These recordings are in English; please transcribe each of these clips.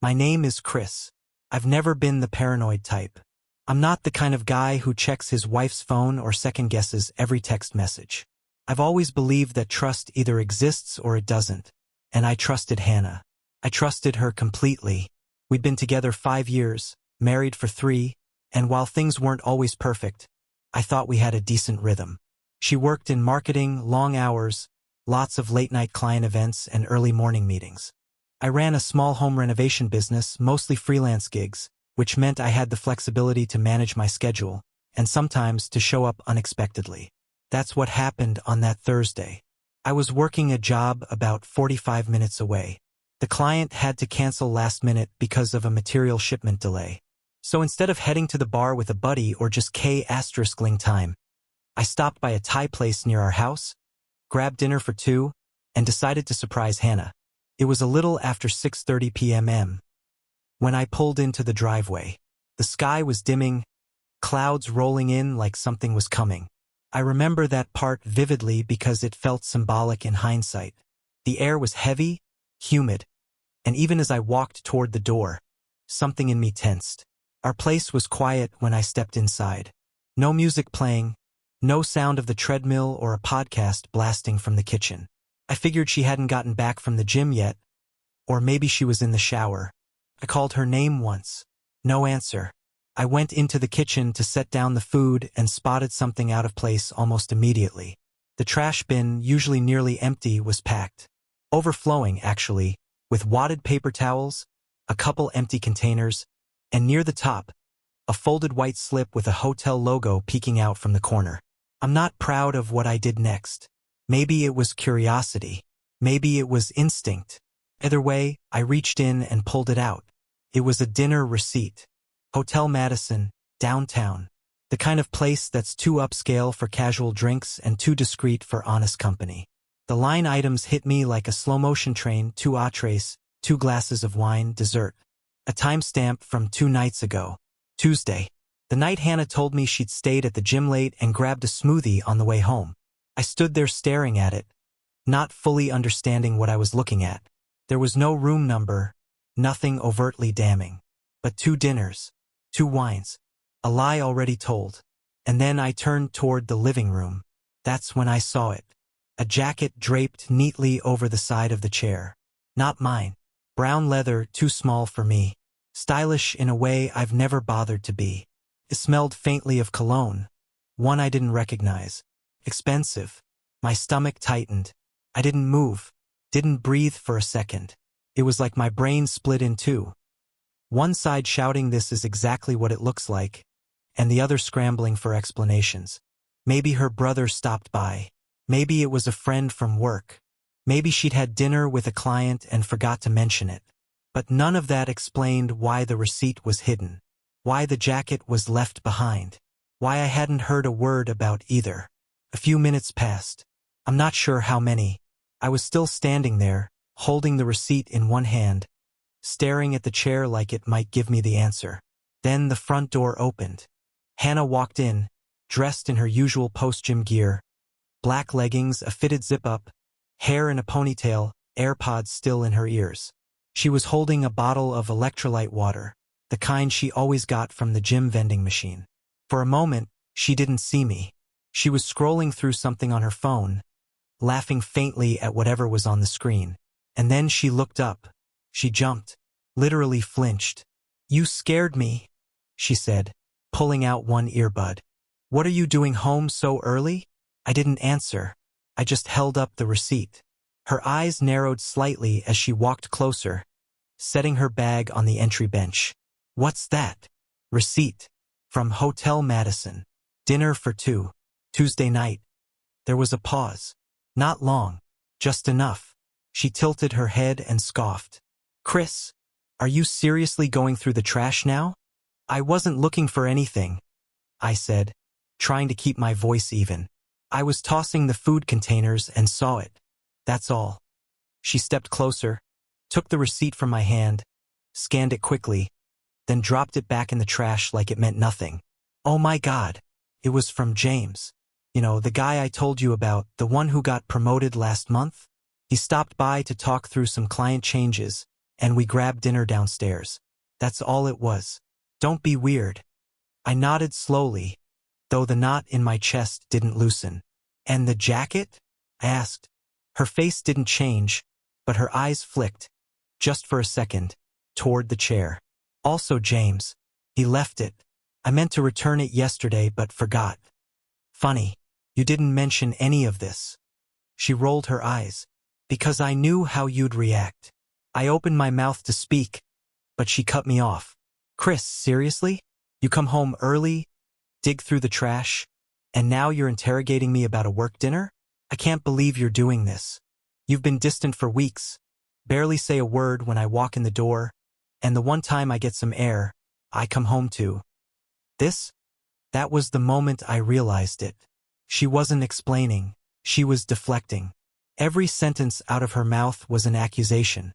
My name is Chris. I've never been the paranoid type. I'm not the kind of guy who checks his wife's phone or second-guesses every text message. I've always believed that trust either exists or it doesn't, and I trusted Hannah. I trusted her completely. We'd been together 5 years, married for 3, and while things weren't always perfect, I thought we had a decent rhythm. She worked in marketing, long hours, lots of late-night client events and early morning meetings. I ran a small home renovation business, mostly freelance gigs, which meant I had the flexibility to manage my schedule, and sometimes to show up unexpectedly. That's what happened on that Thursday. I was working a job about 45 minutes away. The client had to cancel last minute because of a material shipment delay. So instead of heading to the bar with a buddy or just *ling time, I stopped by a Thai place near our house, grabbed dinner for 2, and decided to surprise Hannah. It was a little after 6:30 p.m. when I pulled into the driveway. The sky was dimming, clouds rolling in like something was coming. I remember that part vividly because it felt symbolic in hindsight. The air was heavy, humid, and even as I walked toward the door, something in me tensed. Our place was quiet when I stepped inside. No music playing, no sound of the treadmill or a podcast blasting from the kitchen. I figured she hadn't gotten back from the gym yet, or maybe she was in the shower. I called her name once. No answer. I went into the kitchen to set down the food and spotted something out of place almost immediately. The trash bin, usually nearly empty, was packed. Overflowing, actually, with wadded paper towels, a couple empty containers, and near the top, a folded white slip with a hotel logo peeking out from the corner. I'm not proud of what I did next. Maybe it was curiosity. Maybe it was instinct. Either way, I reached in and pulled it out. It was a dinner receipt. Hotel Madison, downtown. The kind of place that's too upscale for casual drinks and too discreet for honest company. The line items hit me like a slow-motion train: 2 entrees, 2 glasses of wine, dessert. A timestamp from 2 nights ago. Tuesday. The night Hannah told me she'd stayed at the gym late and grabbed a smoothie on the way home. I stood there staring at it, not fully understanding what I was looking at. There was no room number, nothing overtly damning. But 2 dinners, 2 wines, a lie already told. And then I turned toward the living room. That's when I saw it. A jacket draped neatly over the side of the chair. Not mine. Brown leather, too small for me. Stylish in a way I've never bothered to be. It smelled faintly of cologne, one I didn't recognize. Expensive. My stomach tightened. I didn't move, didn't breathe for a second. It was like my brain split in 2. One side shouting this is exactly what it looks like, and the other scrambling for explanations. Maybe her brother stopped by. Maybe it was a friend from work. Maybe she'd had dinner with a client and forgot to mention it. But none of that explained why the receipt was hidden, why the jacket was left behind, why I hadn't heard a word about either. A few minutes passed. I'm not sure how many. I was still standing there, holding the receipt in one hand, staring at the chair like it might give me the answer. Then the front door opened. Hannah walked in, dressed in her usual post-gym gear, black leggings, a fitted zip-up, hair in a ponytail, AirPods still in her ears. She was holding a bottle of electrolyte water, the kind she always got from the gym vending machine. For a moment, she didn't see me. She was scrolling through something on her phone, laughing faintly at whatever was on the screen. And then she looked up. She jumped, literally flinched. "You scared me," she said, pulling out one earbud. "What are you doing home so early?" I didn't answer. I just held up the receipt. Her eyes narrowed slightly as she walked closer, setting her bag on the entry bench. "What's that?" "Receipt. From Hotel Madison. Dinner for 2. Tuesday night." There was a pause. Not long. Just enough. She tilted her head and scoffed. "Chris, are you seriously going through the trash now?" "I wasn't looking for anything," I said, trying to keep my voice even. "I was tossing the food containers and saw it. That's all." She stepped closer, took the receipt from my hand, scanned it quickly, then dropped it back in the trash like it meant nothing. "Oh my God. It was from James. You know, the guy I told you about, the one who got promoted last month? He stopped by to talk through some client changes, and we grabbed dinner downstairs. That's all it was. Don't be weird. I nodded slowly, though the knot in my chest didn't loosen. And the jacket? I asked. Her face didn't change, but her eyes flicked, just for a second, toward the chair. Also James. He left it. I meant to return it yesterday but forgot. Funny, you didn't mention any of this. She rolled her eyes. Because I knew how you'd react. I opened my mouth to speak, but she cut me off. Chris, seriously? You come home early, dig through the trash, and now you're interrogating me about a work dinner? I can't believe you're doing this. You've been distant for weeks, barely say a word when I walk in the door, and the one time I get some air, I come home to. This? That was the moment I realized it. She wasn't explaining, she was deflecting. Every sentence out of her mouth was an accusation,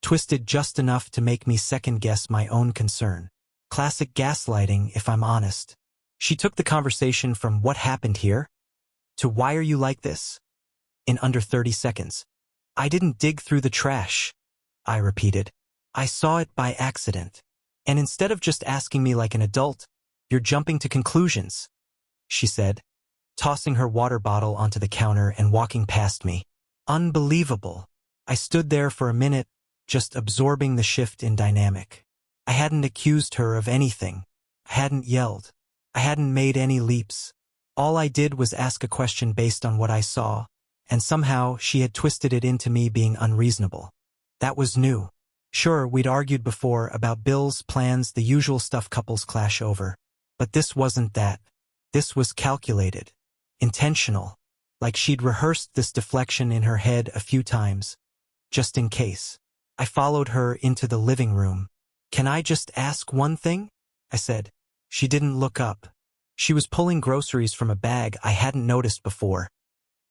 twisted just enough to make me second-guess my own concern. Classic gaslighting, if I'm honest. She took the conversation from what happened here to why are you like this? In under 30 seconds. I didn't dig through the trash, I repeated. I saw it by accident. And instead of just asking me like an adult, you're jumping to conclusions, she said, tossing her water bottle onto the counter and walking past me. Unbelievable. I stood there for a minute, just absorbing the shift in dynamic. I hadn't accused her of anything. I hadn't yelled. I hadn't made any leaps. All I did was ask a question based on what I saw, and somehow she had twisted it into me being unreasonable. That was new. Sure, we'd argued before about bills, plans, the usual stuff couples clash over. But this wasn't that. This was calculated. Intentional. Like she'd rehearsed this deflection in her head a few times, just in case. I followed her into the living room. Can I just ask one thing? I said. She didn't look up. She was pulling groceries from a bag I hadn't noticed before,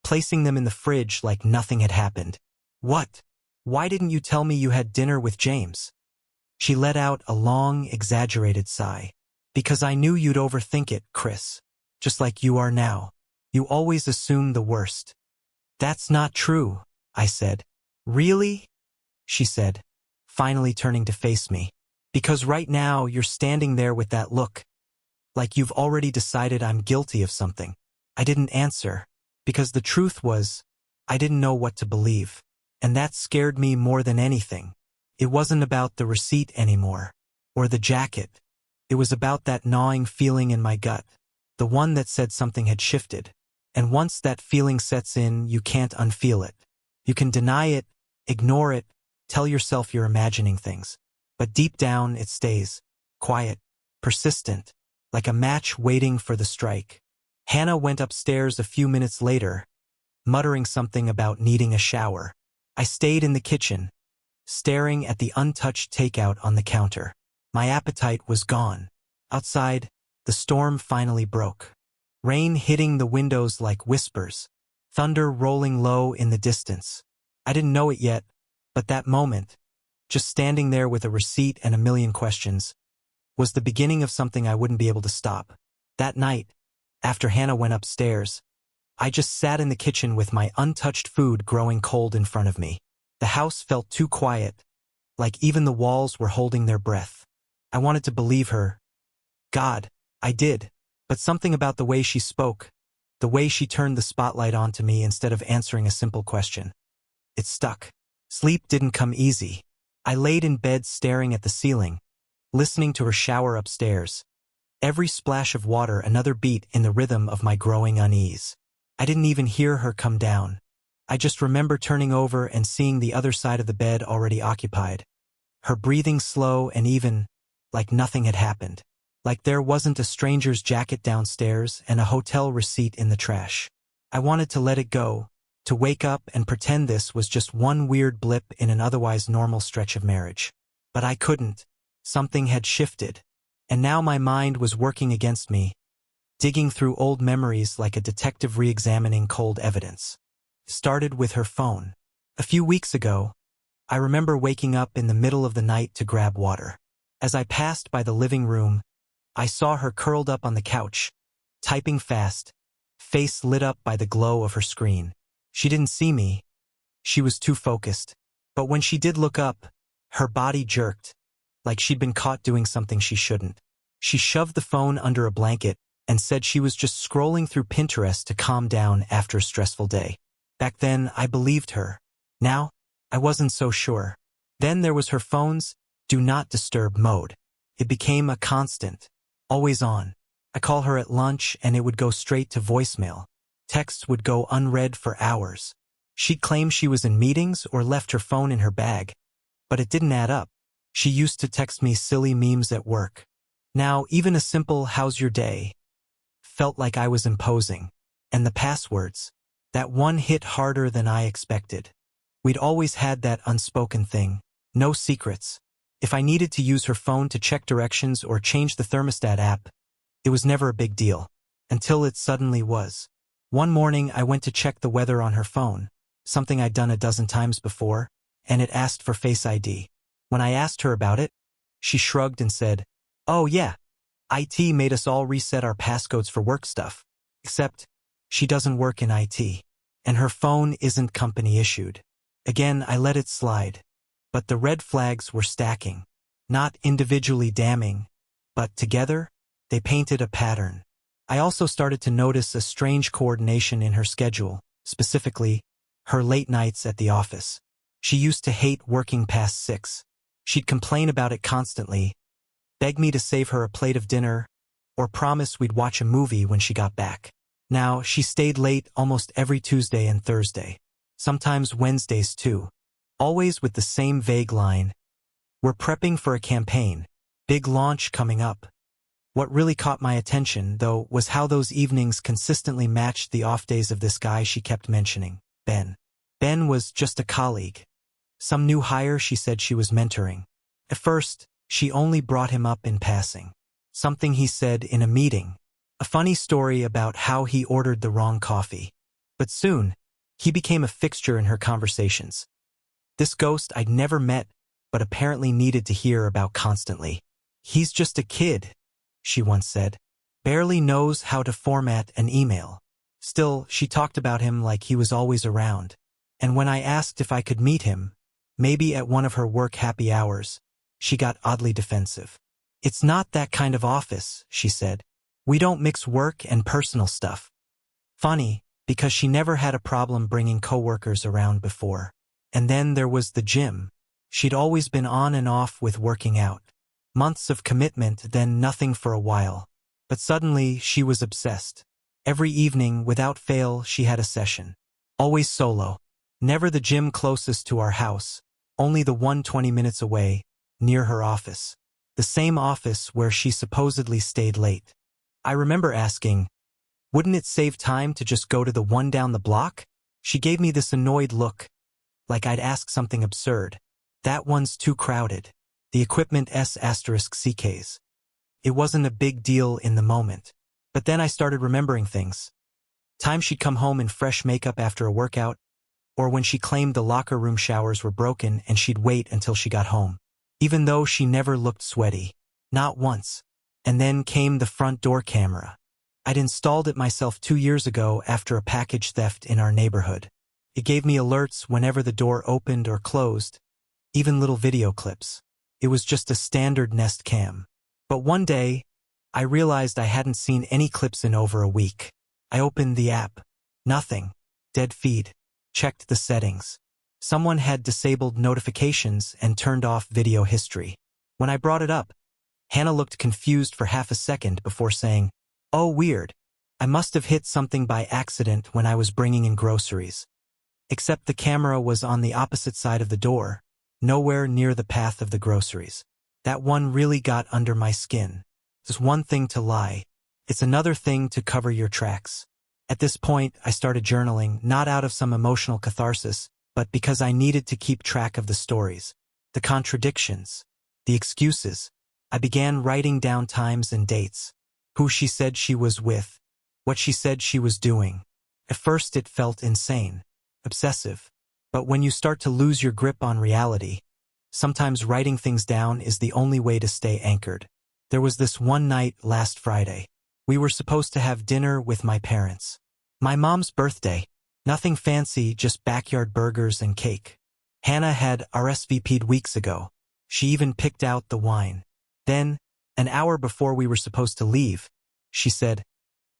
placing them in the fridge like nothing had happened. What? Why didn't you tell me you had dinner with James? She let out a long, exaggerated sigh. Because I knew you'd overthink it, Chris. Just like you are now. You always assume the worst. That's not true, I said. Really? She said, finally turning to face me. Because right now you're standing there with that look. Like you've already decided I'm guilty of something. I didn't answer. Because the truth was, I didn't know what to believe. And that scared me more than anything. It wasn't about the receipt anymore. Or the jacket. It was about that gnawing feeling in my gut. The one that said something had shifted. And once that feeling sets in, you can't unfeel it. You can deny it, ignore it, tell yourself you're imagining things. But deep down, it stays. Quiet. Persistent. Like a match waiting for the strike. Hannah went upstairs a few minutes later, muttering something about needing a shower. I stayed in the kitchen, staring at the untouched takeout on the counter. My appetite was gone. Outside, the storm finally broke. Rain hitting the windows like whispers, thunder rolling low in the distance. I didn't know it yet, but that moment, just standing there with a receipt and a million questions, was the beginning of something I wouldn't be able to stop. That night, after Hannah went upstairs, I just sat in the kitchen with my untouched food growing cold in front of me. The house felt too quiet, like even the walls were holding their breath. I wanted to believe her. God, I did. But something about the way she spoke, the way she turned the spotlight onto me instead of answering a simple question. It stuck. Sleep didn't come easy. I laid in bed staring at the ceiling, listening to her shower upstairs. Every splash of water another beat in the rhythm of my growing unease. I didn't even hear her come down. I just remember turning over and seeing the other side of the bed already occupied. Her breathing slow and even, like nothing had happened. Like there wasn't a stranger's jacket downstairs and a hotel receipt in the trash. I wanted to let it go, to wake up and pretend this was just one weird blip in an otherwise normal stretch of marriage. But I couldn't. Something had shifted. And now my mind was working against me, digging through old memories like a detective re-examining cold evidence. Started with her phone. A few weeks ago, I remember waking up in the middle of the night to grab water. As I passed by the living room, I saw her curled up on the couch, typing fast, face lit up by the glow of her screen. She didn't see me. She was too focused. But when she did look up, Her body jerked, like she'd been caught doing something she shouldn't. She shoved the phone under a blanket and said she was just scrolling through Pinterest to calm down after a stressful day. Back then, I believed her. Now, I wasn't so sure. Then there was her phone's do not disturb mode. It became a constant, always on. I call her at lunch and it would go straight to voicemail. Texts would go unread for hours. She'd claim she was in meetings or left her phone in her bag, but it didn't add up. She used to text me silly memes at work. Now, even a simple "how's your day" felt like I was imposing. And the passwords, that one hit harder than I expected. We'd always had that unspoken thing, no secrets. If I needed to use her phone to check directions or change the thermostat app, it was never a big deal, until it suddenly was. One morning I went to check the weather on her phone, something I'd done a dozen times before, and it asked for Face ID. When I asked her about it, she shrugged and said, "Oh yeah, IT made us all reset our passcodes for work stuff. Except, she doesn't work in IT, and her phone isn't company issued." Again, I let it slide. But the red flags were stacking. Not individually damning, but together, they painted a pattern. I also started to notice a strange coordination in her schedule, specifically, her late nights at the office. She used to hate working past 6. She'd complain about it constantly, beg me to save her a plate of dinner, or promise we'd watch a movie when she got back. Now, she stayed late almost every Tuesday and Thursday, sometimes Wednesdays too, always with the same vague line, "We're prepping for a campaign, big launch coming up." What really caught my attention, though, was how those evenings consistently matched the off days of this guy she kept mentioning, Ben. Ben was just a colleague. Some new hire she said she was mentoring. At first, she only brought him up in passing. Something he said in a meeting. A funny story about how he ordered the wrong coffee. But soon, he became a fixture in her conversations. This ghost I'd never met, but apparently needed to hear about constantly. "He's just a kid," she once said. "Barely knows how to format an email." Still, she talked about him like he was always around. And when I asked if I could meet him, maybe at one of her work happy hours, she got oddly defensive. "It's not that kind of office," she said. "We don't mix work and personal stuff." Funny, because she never had a problem bringing coworkers around before. And then there was the gym. She'd always been on and off with working out. Months of commitment, then nothing for a while. But suddenly, she was obsessed. Every evening, without fail, she had a session. Always solo. Never the gym closest to our house, only the one 20 minutes away, near her office. The same office where she supposedly stayed late. I remember asking, "Wouldn't it save time to just go to the one down the block?" She gave me this annoyed look, like I'd asked something absurd. "That one's too crowded. The equipment S**CKs. It wasn't a big deal in the moment. But then I started remembering things. Times she'd come home in fresh makeup after a workout, or when she claimed the locker room showers were broken and she'd wait until she got home. Even though she never looked sweaty. Not once. And then came the front door camera. I'd installed it myself 2 years ago after a package theft in our neighborhood. It gave me alerts whenever the door opened or closed, even little video clips. It was just a standard Nest cam. But one day, I realized I hadn't seen any clips in over a week. I opened the app. Nothing. Dead feed. Checked the settings. Someone had disabled notifications and turned off video history. When I brought it up, Hannah looked confused for half a second before saying, "Oh, weird. I must have hit something by accident when I was bringing in groceries." Except the camera was on the opposite side of the door, nowhere near the path of the groceries. That one really got under my skin. It's one thing to lie. It's another thing to cover your tracks. At this point, I started journaling, not out of some emotional catharsis, but because I needed to keep track of the stories, the contradictions, the excuses. I began writing down times and dates, who she said she was with, what she said she was doing. At first it felt insane, obsessive. But when you start to lose your grip on reality, sometimes writing things down is the only way to stay anchored. There was this one night last Friday. We were supposed to have dinner with my parents. My mom's birthday. Nothing fancy, just backyard burgers and cake. Hannah had RSVP'd weeks ago. She even picked out the wine. Then, an hour before we were supposed to leave, she said,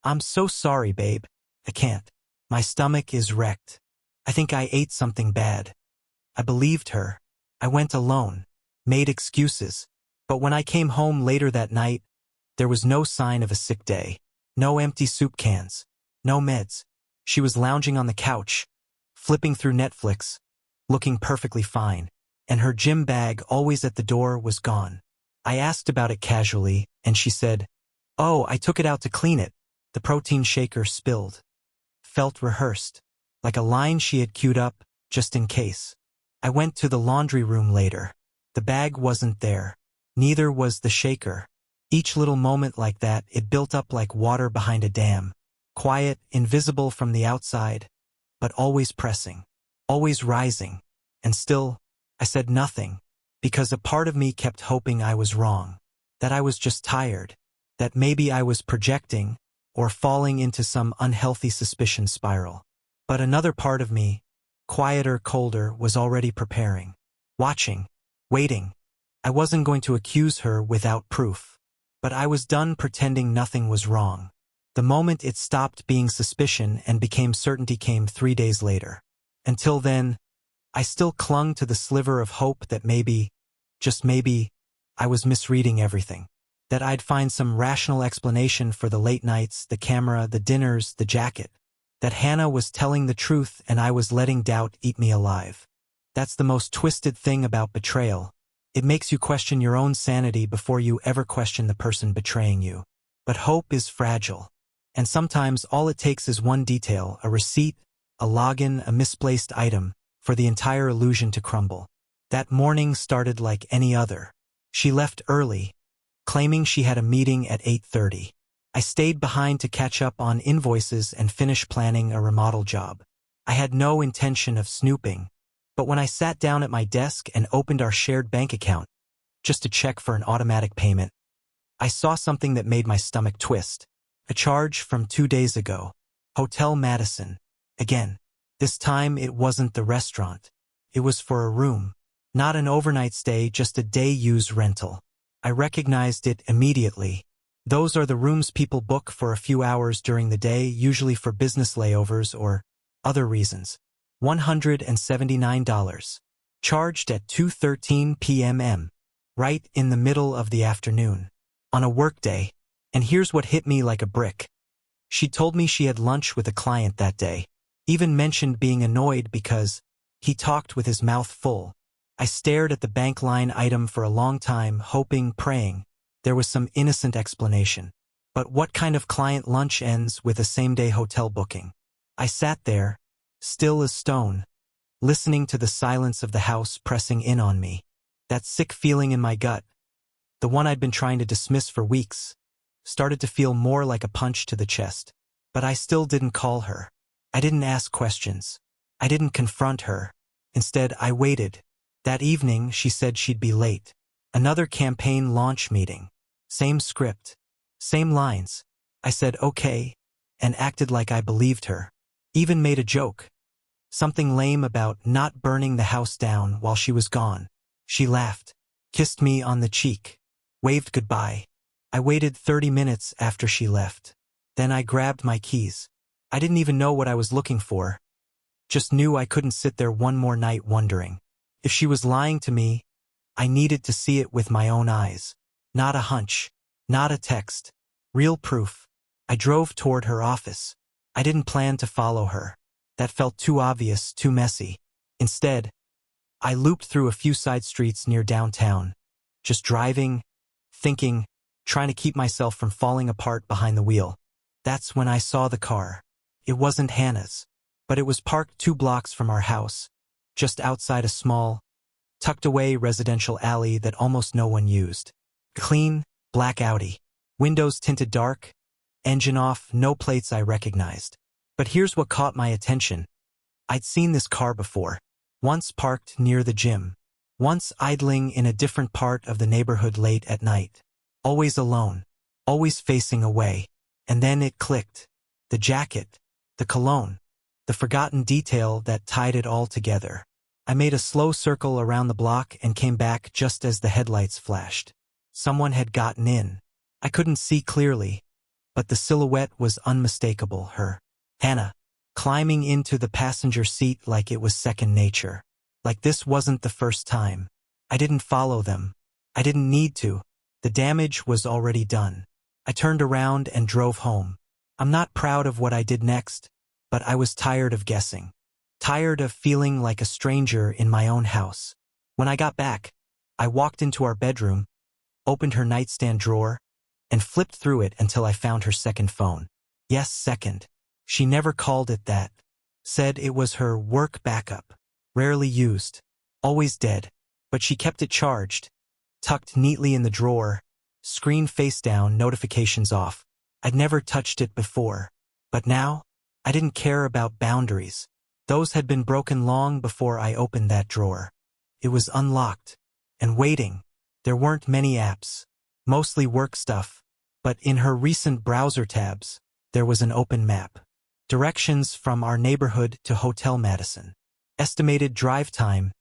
"I'm so sorry, babe. I can't. My stomach is wrecked. I think I ate something bad." I believed her. I went alone, made excuses. But when I came home later that night, there was no sign of a sick day. No empty soup cans. No meds. She was lounging on the couch, flipping through Netflix, looking perfectly fine. And her gym bag, always at the door, was gone. I asked about it casually, and she said, "Oh, I took it out to clean it. The protein shaker spilled." Felt rehearsed, like a line she had queued up, just in case. I went to the laundry room later. The bag wasn't there. Neither was the shaker. Each little moment like that, it built up like water behind a dam. Quiet, invisible from the outside, but always pressing, always rising. And still, I said nothing, because a part of me kept hoping I was wrong, that I was just tired, that maybe I was projecting or falling into some unhealthy suspicion spiral. But another part of me, quieter, colder, was already preparing, watching, waiting. I wasn't going to accuse her without proof, but I was done pretending nothing was wrong. The moment it stopped being suspicion and became certainty came 3 days later. Until then, I still clung to the sliver of hope that maybe, just maybe, I was misreading everything. That I'd find some rational explanation for the late nights, the camera, the dinners, the jacket. That Hannah was telling the truth and I was letting doubt eat me alive. That's the most twisted thing about betrayal. It makes you question your own sanity before you ever question the person betraying you. But hope is fragile. And sometimes all it takes is one detail, a receipt, a login, a misplaced item, for the entire illusion to crumble. That morning started like any other. She left early, claiming she had a meeting at 8:30. I stayed behind to catch up on invoices and finish planning a remodel job. I had no intention of snooping, but when I sat down at my desk and opened our shared bank account, just to check for an automatic payment, I saw something that made my stomach twist. A charge from 2 days ago. Hotel Madison. Again. This time it wasn't the restaurant. It was for a room. Not an overnight stay, just a day-use rental. I recognized it immediately. Those are the rooms people book for a few hours during the day, usually for business layovers or other reasons. $179. Charged at 2:13 p.m. Right in the middle of the afternoon. On a workday. And here's what hit me like a brick. She told me she had lunch with a client that day. Even mentioned being annoyed because he talked with his mouth full. I stared at the bank line item for a long time, hoping, praying, there was some innocent explanation. But what kind of client lunch ends with a same-day hotel booking? I sat there, still as stone, listening to the silence of the house pressing in on me. That sick feeling in my gut, the one I'd been trying to dismiss for weeks, started to feel more like a punch to the chest. But I still didn't call her. I didn't ask questions. I didn't confront her. Instead, I waited. That evening, she said she'd be late. Another campaign launch meeting. Same script. Same lines. I said okay, and acted like I believed her. Even made a joke. Something lame about not burning the house down while she was gone. She laughed, kissed me on the cheek, waved goodbye. I waited 30 minutes after she left. Then I grabbed my keys. I didn't even know what I was looking for. Just knew I couldn't sit there one more night wondering. If she was lying to me, I needed to see it with my own eyes. Not a hunch. Not a text. Real proof. I drove toward her office. I didn't plan to follow her. That felt too obvious, too messy. Instead, I looped through a few side streets near downtown. Just driving, thinking, trying to keep myself from falling apart behind the wheel. That's when I saw the car. It wasn't Hannah's, but it was parked 2 blocks from our house, just outside a small, tucked-away residential alley that almost no one used. Clean, black Audi. Windows tinted dark, engine off, no plates I recognized. But here's what caught my attention. I'd seen this car before. Once parked near the gym. Once idling in a different part of the neighborhood late at night. Always alone. Always facing away. And then it clicked. The jacket. The cologne. The forgotten detail that tied it all together. I made a slow circle around the block and came back just as the headlights flashed. Someone had gotten in. I couldn't see clearly, but the silhouette was unmistakable. Hannah, climbing into the passenger seat like it was second nature. Like this wasn't the first time. I didn't follow them. I didn't need to. The damage was already done. I turned around and drove home. I'm not proud of what I did next, but I was tired of guessing. Tired of feeling like a stranger in my own house. When I got back, I walked into our bedroom, opened her nightstand drawer, and flipped through it until I found her second phone. Yes, second. She never called it that. Said it was her work backup. Rarely used. Always dead. But she kept it charged. Tucked neatly in the drawer. Screen face down, notifications off. I'd never touched it before. But now, I didn't care about boundaries. Those had been broken long before I opened that drawer. It was unlocked. And waiting. There weren't many apps. Mostly work stuff. But in her recent browser tabs, there was an open map. Directions from our neighborhood to Hotel Madison. Estimated drive time,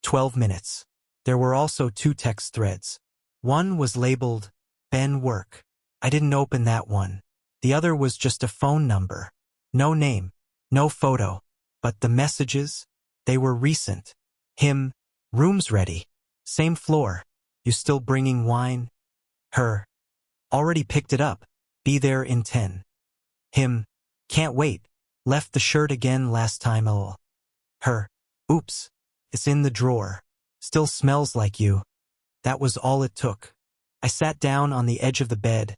12 minutes. There were also 2 text threads. One was labeled, Ben Work. I didn't open that one. The other was just a phone number. No name, no photo. But the messages, they were recent. Him, room's ready. Same floor. You still bringing wine? Her, already picked it up. Be there in 10. Him, can't wait. Left the shirt again last time. Her, oops. It's in the drawer. Still smells like you. That was all it took. I sat down on the edge of the bed,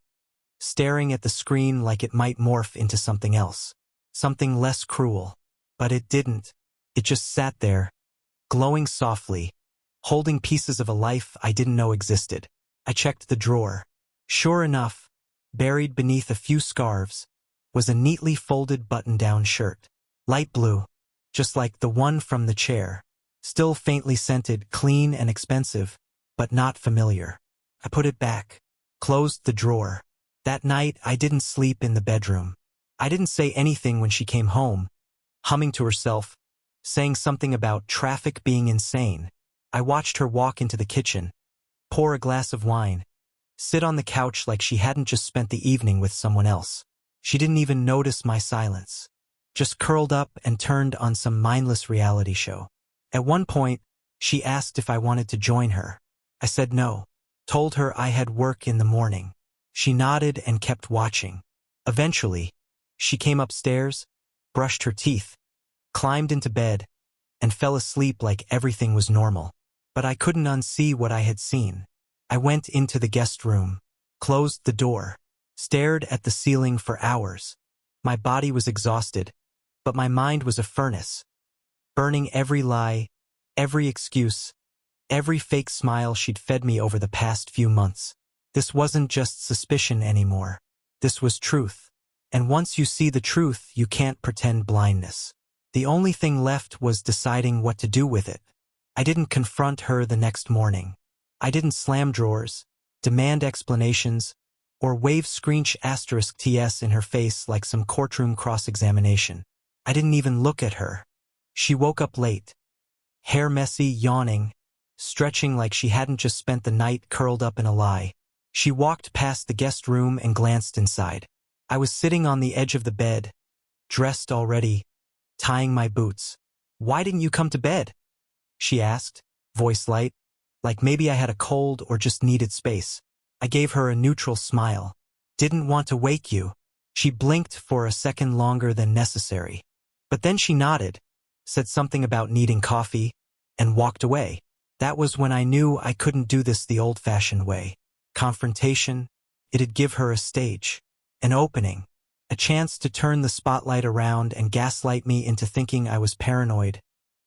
staring at the screen like it might morph into something else. Something less cruel. But it didn't. It just sat there, glowing softly, holding pieces of a life I didn't know existed. I checked the drawer. Sure enough, buried beneath a few scarves, was a neatly folded button-down shirt. Light blue, just like the one from the chair. Still faintly scented, clean and expensive, but not familiar. I put it back, closed the drawer. That night, I didn't sleep in the bedroom. I didn't say anything when she came home, humming to herself, saying something about traffic being insane. I watched her walk into the kitchen, pour a glass of wine, sit on the couch like she hadn't just spent the evening with someone else. She didn't even notice my silence. Just curled up and turned on some mindless reality show. At one point, she asked if I wanted to join her. I said no. Told her I had work in the morning. She nodded and kept watching. Eventually, she came upstairs, brushed her teeth, climbed into bed, and fell asleep like everything was normal. But I couldn't unsee what I had seen. I went into the guest room, closed the door, stared at the ceiling for hours. My body was exhausted, but my mind was a furnace, burning every lie, every excuse, every fake smile she'd fed me over the past few months. This wasn't just suspicion anymore. This was truth. And once you see the truth, you can't pretend blindness. The only thing left was deciding what to do with it. I didn't confront her the next morning. I didn't slam drawers, demand explanations, or wave screech asterisk TS in her face like some courtroom cross-examination. I didn't even look at her. She woke up late, hair messy, yawning, stretching like she hadn't just spent the night curled up in a lie. She walked past the guest room and glanced inside. I was sitting on the edge of the bed, dressed already, tying my boots. "Why didn't you come to bed?" she asked, voice light, like maybe I had a cold or just needed space. I gave her a neutral smile. "Didn't want to wake you." She blinked for a second longer than necessary. But then she nodded, said something about needing coffee, and walked away. That was when I knew I couldn't do this the old-fashioned way. Confrontation, it'd give her a stage, an opening, a chance to turn the spotlight around and gaslight me into thinking I was paranoid,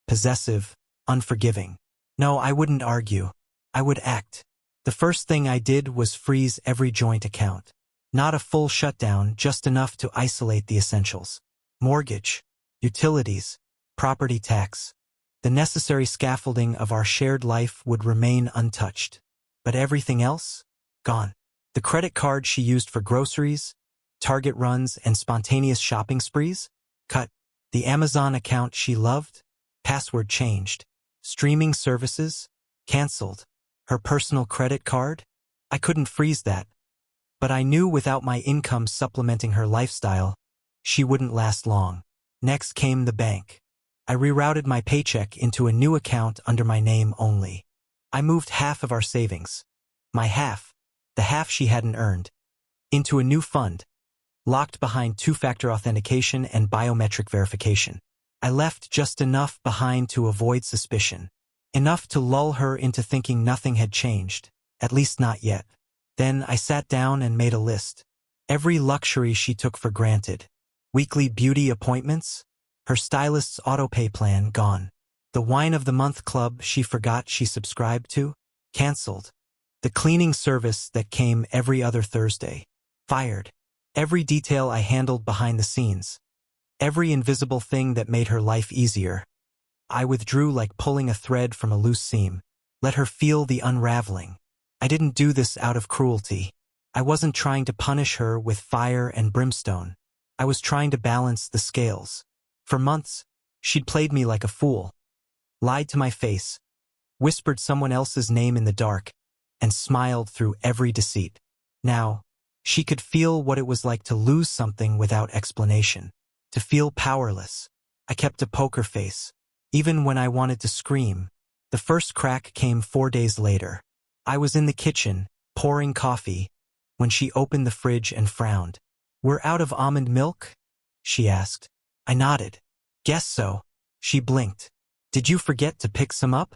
possessive, unforgiving. No, I wouldn't argue. I would act. The first thing I did was freeze every joint account. Not a full shutdown, just enough to isolate the essentials. Mortgage, utilities, property tax. The necessary scaffolding of our shared life would remain untouched. But everything else? Gone. The credit card she used for groceries, Target runs, and spontaneous shopping sprees? Cut. The Amazon account she loved? Password changed. Streaming services? Cancelled. Her personal credit card? I couldn't freeze that. But I knew without my income supplementing her lifestyle, she wouldn't last long. Next came the bank. I rerouted my paycheck into a new account under my name only. I moved half of our savings, my half, the half she hadn't earned, into a new fund, locked behind two-factor authentication and biometric verification. I left just enough behind to avoid suspicion, enough to lull her into thinking nothing had changed, at least not yet. Then I sat down and made a list. Every luxury she took for granted. Weekly beauty appointments, her stylist's autopay plan gone. The wine of the month club she forgot she subscribed to, cancelled. The cleaning service that came every other Thursday, fired. Every detail I handled behind the scenes. Every invisible thing that made her life easier. I withdrew like pulling a thread from a loose seam. Let her feel the unraveling. I didn't do this out of cruelty. I wasn't trying to punish her with fire and brimstone. I was trying to balance the scales. For months, she'd played me like a fool. Lied to my face, whispered someone else's name in the dark, and smiled through every deceit. Now, she could feel what it was like to lose something without explanation, to feel powerless. I kept a poker face, even when I wanted to scream. The first crack came 4 days later. I was in the kitchen, pouring coffee, when she opened the fridge and frowned. "We're out of almond milk?" she asked. I nodded. "Guess so." She blinked. "Did you forget to pick some up?"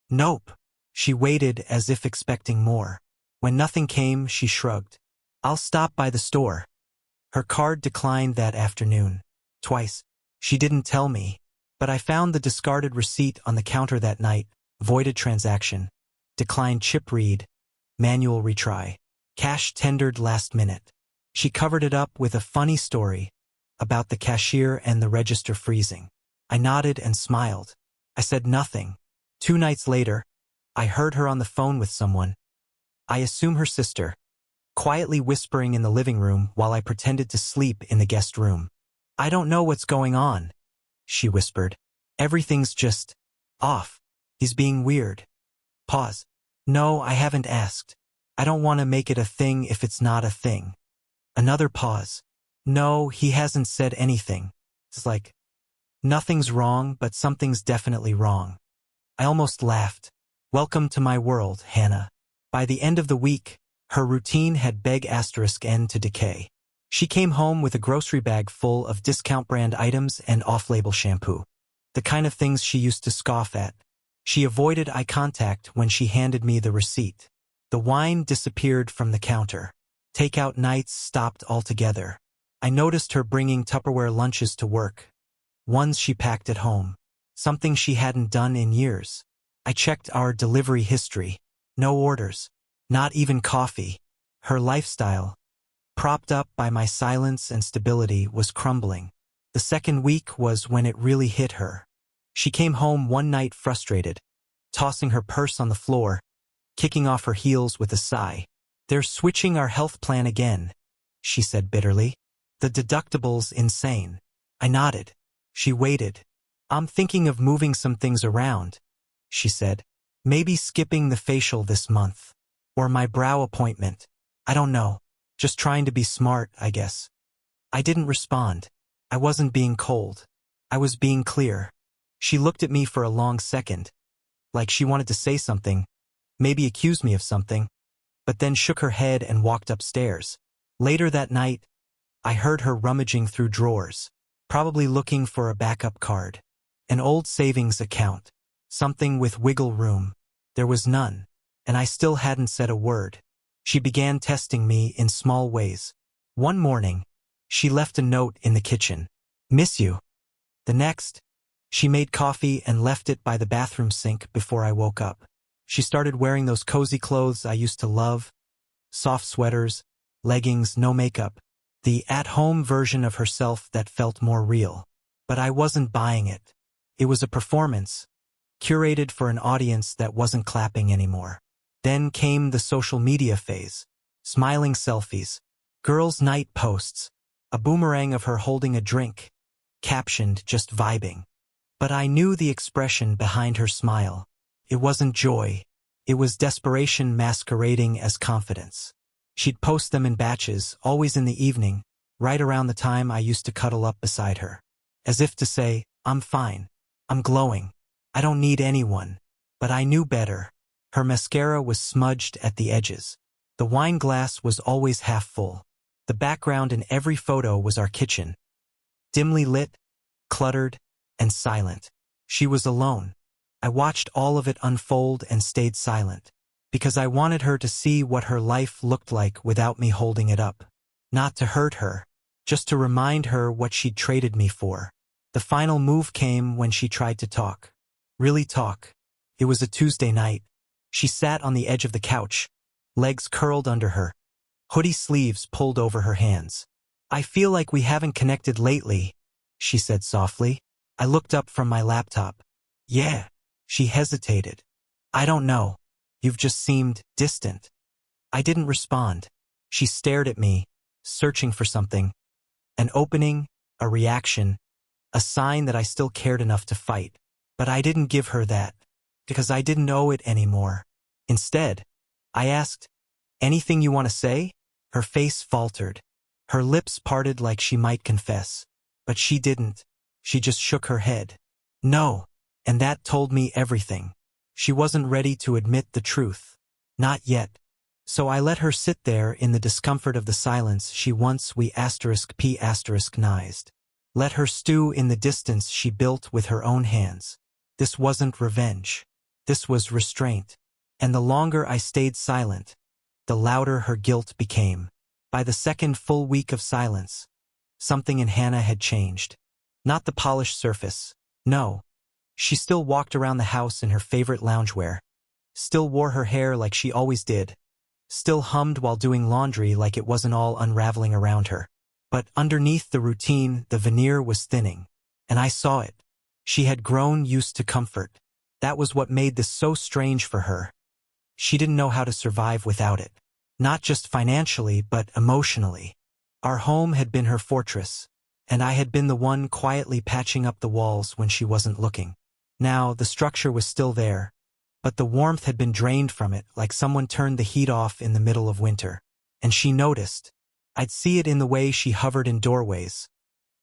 "Nope." She waited as if expecting more. When nothing came, she shrugged. "I'll stop by the store." Her card declined that afternoon. Twice. She didn't tell me, but I found the discarded receipt on the counter that night. Voided transaction. Declined chip read. Manual retry. Cash tendered last minute. She covered it up with a funny story about the cashier and the register freezing. I nodded and smiled. I said nothing. 2 nights later, I heard her on the phone with someone. I assume her sister, quietly whispering in the living room while I pretended to sleep in the guest room. "I don't know what's going on," she whispered. "Everything's just off. He's being weird." Pause. "No, I haven't asked. I don't want to make it a thing if it's not a thing." Another pause. "No, he hasn't said anything. It's like, nothing's wrong, but something's definitely wrong." I almost laughed. Welcome to my world, Hannah. By the end of the week, her routine had end to decay. She came home with a grocery bag full of discount brand items and off-label shampoo. The kind of things she used to scoff at. She avoided eye contact when she handed me the receipt. The wine disappeared from the counter. Takeout nights stopped altogether. I noticed her bringing Tupperware lunches to work. Ones she packed at home. Something she hadn't done in years. I checked our delivery history. No orders. Not even coffee. Her lifestyle, propped up by my silence and stability, was crumbling. The second week was when it really hit her. She came home one night frustrated, tossing her purse on the floor, kicking off her heels with a sigh. "They're switching our health plan again," she said bitterly. "The deductible's insane." I nodded. She waited. "I'm thinking of moving some things around," she said. "Maybe skipping the facial this month. Or my brow appointment. I don't know. Just trying to be smart, I guess." I didn't respond. I wasn't being cold. I was being clear. She looked at me for a long second, like she wanted to say something, maybe accuse me of something, but then shook her head and walked upstairs. Later that night, I heard her rummaging through drawers, probably looking for a backup card. An old savings account. Something with wiggle room. There was none, and I still hadn't said a word. She began testing me in small ways. One morning, she left a note in the kitchen. "Miss you." The next, she made coffee and left it by the bathroom sink before I woke up. She started wearing those cozy clothes I used to love. Soft sweaters, leggings, no makeup. The at-home version of herself that felt more real. But I wasn't buying it. It was a performance, curated for an audience that wasn't clapping anymore. Then came the social media phase. Smiling selfies, girls' night posts, a boomerang of her holding a drink, captioned "just vibing." But I knew the expression behind her smile. It wasn't joy. It was desperation masquerading as confidence. She'd post them in batches, always in the evening, right around the time I used to cuddle up beside her. As if to say, I'm fine. I'm glowing. I don't need anyone. But I knew better. Her mascara was smudged at the edges. The wine glass was always half full. The background in every photo was our kitchen. Dimly lit, cluttered, and silent. She was alone. I watched all of it unfold and stayed silent, because I wanted her to see what her life looked like without me holding it up. Not to hurt her, just to remind her what she'd traded me for. The final move came when she tried to talk. Really talk. It was a Tuesday night. She sat on the edge of the couch, legs curled under her, hoodie sleeves pulled over her hands. I feel like we haven't connected lately, she said softly. I looked up from my laptop. Yeah. She hesitated. I don't know. You've just seemed distant. I didn't respond. She stared at me, searching for something. An opening, a reaction, a sign that I still cared enough to fight. But I didn't give her that, because I didn't owe it anymore. Instead, I asked, anything you want to say? Her face faltered. Her lips parted like she might confess. But she didn't. She just shook her head. No. And that told me everything. She wasn't ready to admit the truth. Not yet. So I let her sit there in the discomfort of the silence she once we *p*nized. Let her stew in the distance she built with her own hands. This wasn't revenge. This was restraint. And the longer I stayed silent, the louder her guilt became. By the second full week of silence, something in Hannah had changed. Not the polished surface. No. She still walked around the house in her favorite loungewear. Still wore her hair like she always did. Still hummed while doing laundry like it wasn't all unraveling around her. But underneath the routine, the veneer was thinning. And I saw it. She had grown used to comfort. That was what made this so strange for her. She didn't know how to survive without it. Not just financially, but emotionally. Our home had been her fortress, and I had been the one quietly patching up the walls when she wasn't looking. Now, the structure was still there, but the warmth had been drained from it like someone turned the heat off in the middle of winter. And she noticed. I'd see it in the way she hovered in doorways,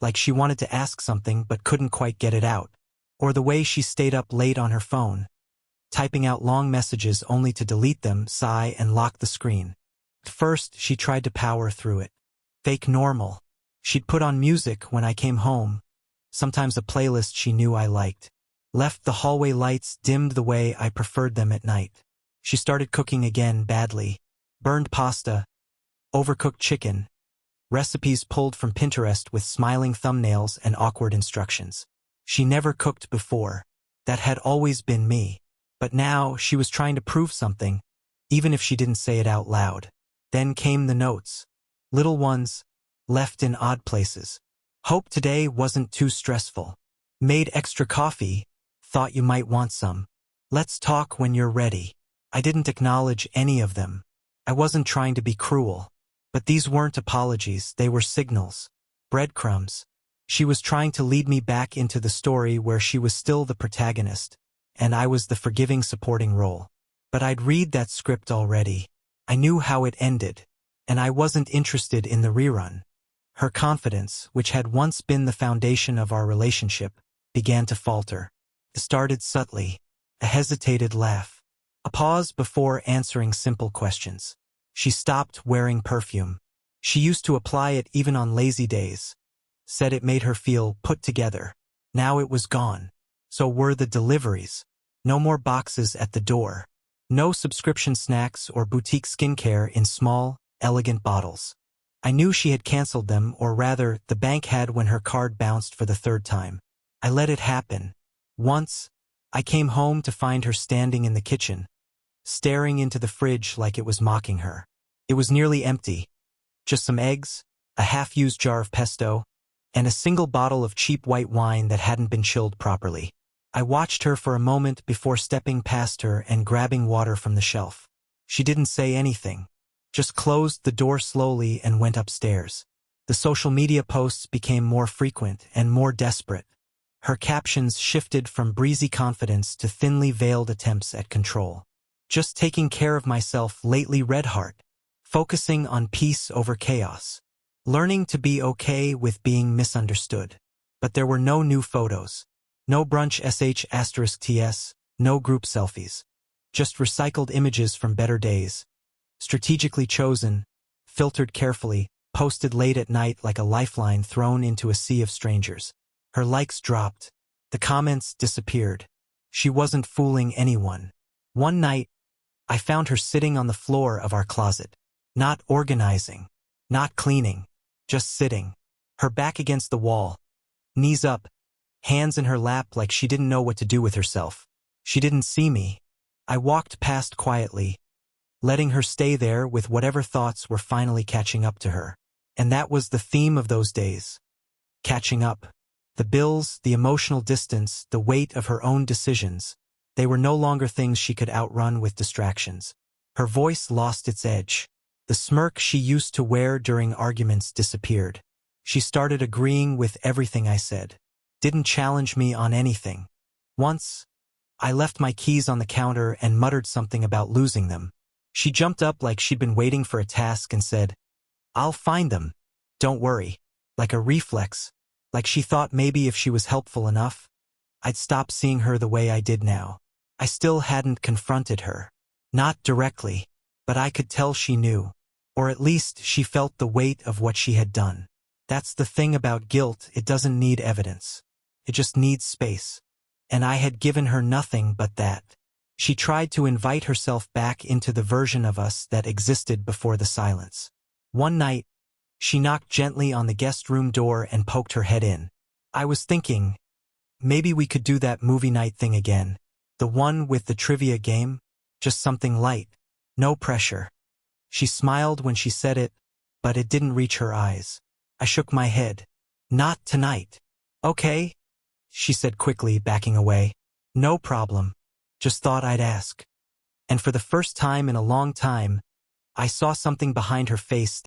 like she wanted to ask something but couldn't quite get it out. Or the way she stayed up late on her phone, typing out long messages only to delete them, sigh, and lock the screen. At first, she tried to power through it. Fake normal. She'd put on music when I came home, sometimes a playlist she knew I liked. Left the hallway lights dimmed the way I preferred them at night. She started cooking again badly. Burned pasta, overcooked chicken, recipes pulled from Pinterest with smiling thumbnails and awkward instructions. She never cooked before. That had always been me. But now she was trying to prove something, even if she didn't say it out loud. Then came the notes. Little ones, left in odd places. Hope today wasn't too stressful. Made extra coffee. Thought you might want some. Let's talk when you're ready. I didn't acknowledge any of them. I wasn't trying to be cruel. But these weren't apologies, they were signals. Breadcrumbs. She was trying to lead me back into the story where she was still the protagonist, and I was the forgiving supporting role. But I'd read that script already. I knew how it ended, and I wasn't interested in the rerun. Her confidence, which had once been the foundation of our relationship, began to falter. It started subtly, a hesitated laugh, a pause before answering simple questions. She stopped wearing perfume. She used to apply it even on lazy days. Said it made her feel put together. Now it was gone. So were the deliveries. No more boxes at the door. No subscription snacks or boutique skincare in small, elegant bottles. I knew she had canceled them, or rather, the bank had when her card bounced for the third time. I let it happen. Once, I came home to find her standing in the kitchen, staring into the fridge like it was mocking her. It was nearly empty. Just some eggs, a half-used jar of pesto, and a single bottle of cheap white wine that hadn't been chilled properly. I watched her for a moment before stepping past her and grabbing water from the shelf. She didn't say anything, just closed the door slowly and went upstairs. The social media posts became more frequent and more desperate. Her captions shifted from breezy confidence to thinly veiled attempts at control. Just taking care of myself lately, Redheart. Focusing on peace over chaos. Learning to be okay with being misunderstood. But there were no new photos. No brunch sh*ts, no group selfies. Just recycled images from better days. Strategically chosen, filtered carefully, posted late at night like a lifeline thrown into a sea of strangers. Her likes dropped. The comments disappeared. She wasn't fooling anyone. One night, I found her sitting on the floor of our closet. Not organizing. Not cleaning. Just sitting. Her back against the wall. Knees up. Hands in her lap like she didn't know what to do with herself. She didn't see me. I walked past quietly, letting her stay there with whatever thoughts were finally catching up to her. And that was the theme of those days. Catching up. The bills, the emotional distance, the weight of her own decisions. They were no longer things she could outrun with distractions. Her voice lost its edge. The smirk she used to wear during arguments disappeared. She started agreeing with everything I said. Didn't challenge me on anything. Once, I left my keys on the counter and muttered something about losing them. She jumped up like she'd been waiting for a task and said, "I'll find them. Don't worry." Like a reflex, like she thought maybe if she was helpful enough, I'd stop seeing her the way I did now. I still hadn't confronted her. Not directly, but I could tell she knew. Or at least she felt the weight of what she had done. That's the thing about guilt, it doesn't need evidence. It just needs space. And I had given her nothing but that. She tried to invite herself back into the version of us that existed before the silence. One night, she knocked gently on the guest room door and poked her head in. I was thinking, maybe we could do that movie night thing again. The one with the trivia game? Just something light. No pressure. She smiled when she said it, but it didn't reach her eyes. I shook my head. Not tonight. Okay, she said quickly, backing away. No problem. Just thought I'd ask. And for the first time in a long time, I saw something behind her face